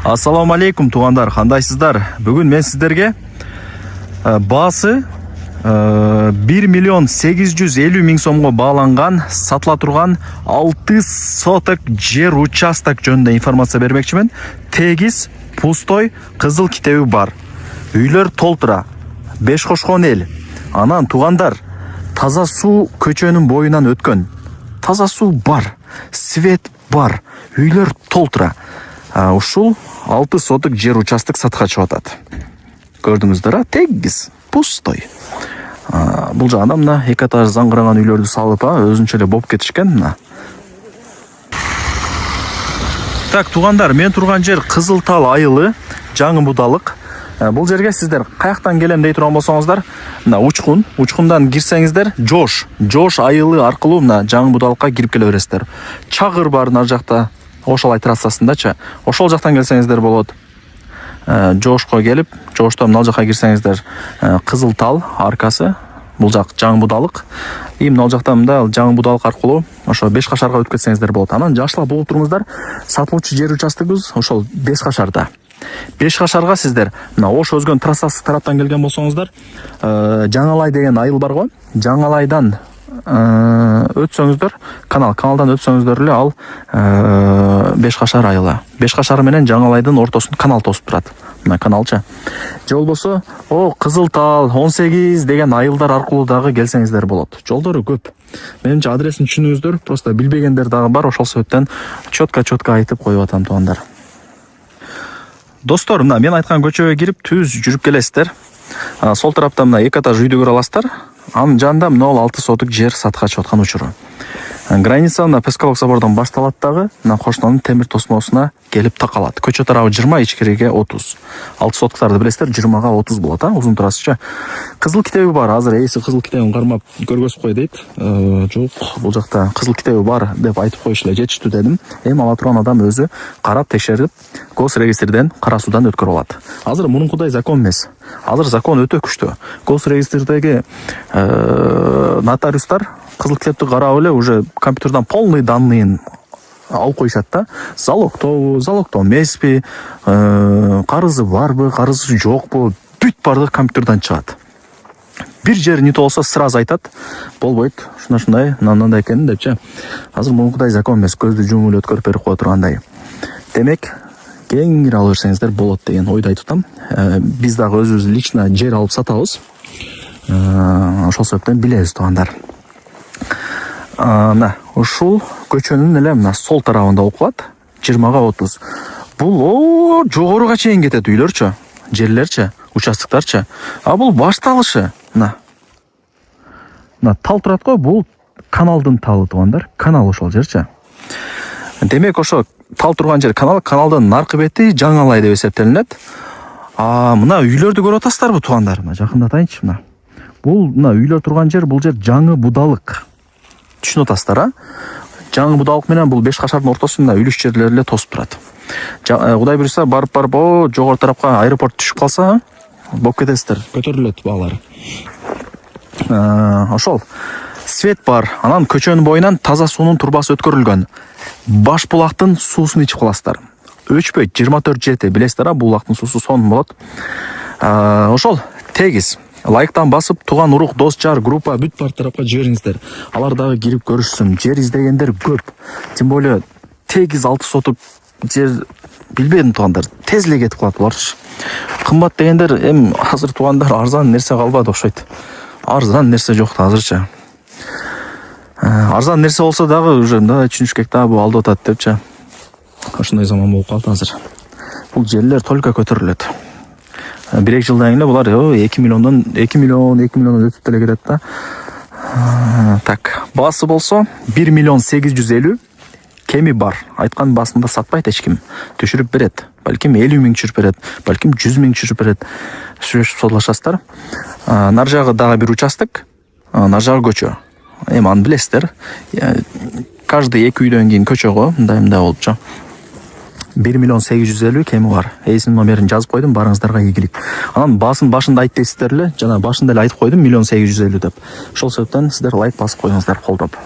Ассаламу алейкум туғандар, қандайсыздар? Бүгін мен сіздерге басы 1.850.000 сомға бағаланған, сатыла тұрған 6 соток жер участок жөнінде информация бермекшімін. Тегиз, пустой, қызыл китеби бар. Үйлер толтыра, 5 қошқан ел. Анан туғандар, таза су көчөнүн бойынан өткөн. Таза су бар, свет бар, үйлер толтыра. Ушул 6 соток жер участок сатқа чыгат. Көрдүңүздөр, тегиз, пустой. Бул жагында мына эки этаж заңгыраган үйлөрдү салып, өзүнчө эле болуп кетишкен. Так, тугандар, мен турган жер Кызыл Тал айылы, жаңы будалык. Бул жерге сиздер каяктан келем дей турган болсоңуздар, мына учкундан кирсеңиздер, Жош айылы аркылуу мына жаңы будалыкка кирип келе бересиздер. Чагыр бар нар жакта, Ошолай трассасындачы. Ошол жактан келсеңиздер болот. Жошко келип, Жоштон мына жакка кирсеңиздер, Кызыл Тал аркасы, бул жак жаңы будалык. Мына жакта мында жаңы будалык аркылуу ошо 5 кашарга өтүп кетсеңиздер болот. Анан жашла болуп туруңуздар, сатылуучу жер участогубуз ошол 5 кашарда. 5 кашарга сиздер мына Ош өзгөн трассасы тараптан келген болсоңуздар, Жаңалай деген айыл бар го. Жаңалайдан өтсөңүздөр, каналдан өтсөңүздөр эле ал 5 кашар айылы. 5 кашар менен Жаңалайдын ортосун канал тосуп турат. Мына каналчы. Же болбосо, Кызыл Тал 18 деген айылдар аркылуу дагы келсеңиздер болот. Жолдору көп. Менимче адресин түшүнүңүздөр, просто билбегендер дагы бар, ошол себептен чотка айтып коюп атам тугандар. Достор, мына мен айткан көчөгө кирип түз жүрүп келесиздер. Сол тарапта мына эки этаж үйдү көрө аласыздар. Анын жанында мына 6 соток жер сатка чыгып аткан учуру. Граница мына Пескалок собордон башталат дагы, мына Кошнонун темир тосмосуна келип такалат. Көчө тарабы 20, ичкериге 30. 6 соткаларды билесиздер, 20га 30 болот, узун трассачы. Кызыл китеби бар, азыр эси кызыл китебин кармап көргөзүп кой дейт. Жок, бул жакта кызыл китеби бар деп айтып коюш эле жетиштүү дедим. Ала турган адам өзү карап текшерип, госрегистрден кара суудан өткөрүп алат. Азыр мурункудай закон эмес. Азыр закон өтө күчтүү. Госрегистрдеги нотариустар кызыл китепти карап эле уже компьютерден полный данныйын алып коюшат да. Залогтоо эмеспи, карызы барбы, карызы жокпу, бүт бардыгы компьютерден чыгат. Бир жер не болсо сразу айтат, болбойт, ушундай, мындай экен депчи. Азыр мурункудай закон эмес, көздү жумуп эле өткөрүп берип кое тургандай. Демек, кеңири алып берсеңиздер болот деген ойду айтып атам. Биз дагы өзүбүз лично жер алып сатабыз. Ошол себептен билебиз тугандар. Мына ушул көчөнүн эле мына сол тарабында окулат, 20га 30. Бул жогоруга чейин кетет үйлөрчү, жерлерчи, участоктарчы. Бул башталышы. Мына тал турат го, бул каналдын талы тугандар. Канал ошол жерчи. Демек ошо тал турган жер каналдын наркы бети Жаңалай деп эсептелинет. Мына үйлөрдү көрүп атасыздарбы тугандар? Мына жакындатайынчы мына. Бул мына үйлөр турган жер, бул жер жаңы будалык. Түшүнүп атасыздар, Жаңы будалык менен бул 5 кашардын ортосунда үйлүш жерлер эле тосуп турат. Кудай буйруса барып жогору тарапка аэропорт түшүп калса, болуп кетесиздер, көтөрүлөт баалар. Ошол свет бар. Анан көчөнүн боюнан таза суунун турбасы өткөрүлгөн. Баш булактын суусун ичип каласыздар. Өчпөйт, 24/7 билесиздер, булактын суусу сонун болот. Ошол тегиз. Лайктан басып, туган урук, дос, жар, группа бүт бар тарапка жибериңиздер. Алар дагы кирип көрүшсүн. Жер издегендер көп. Тем более тегиз 6 соток жер билбедим тугандар. Тез эле кетип калат буларчы. Кымбат дегендер, азыр тугандар арзан нерсе калбады окшойт. Арзан нерсе жок да азырчы. Арзан нерсе болсо дагы уже мындай түшүнүш керек да, бул алдап атат депчи. Ошондой заман болуп калды азыр. Бул жерлер только көтөрүлөт. 1-2 жылдан кийин булар 2 миллион өтүп деле кетет да. Так, басы болсо 1.850.000, кеми бар. Айткан басында сатпайт эч ким. Түшүрүп берет. Балким 50.000 түшүрүп берет, балким 100.000 түшүрүп берет. Сүйлөшүп содлашасыздар. Нар жагы дагы бир участок, нар жагы көчө. Аны билесиздер. Каждый 2 үйдөн кийин көчө го, мындай болупчу. 1.850.000 кеми бар. Эсин номерин жазып койдум, барыңыздарга ийгилик. Анан башында айт дейсиздер эле, жана башында эле айтып койдум 1.850.000 деп. Ошол себептен сиздер лайк басып коюңуздар, колдоп.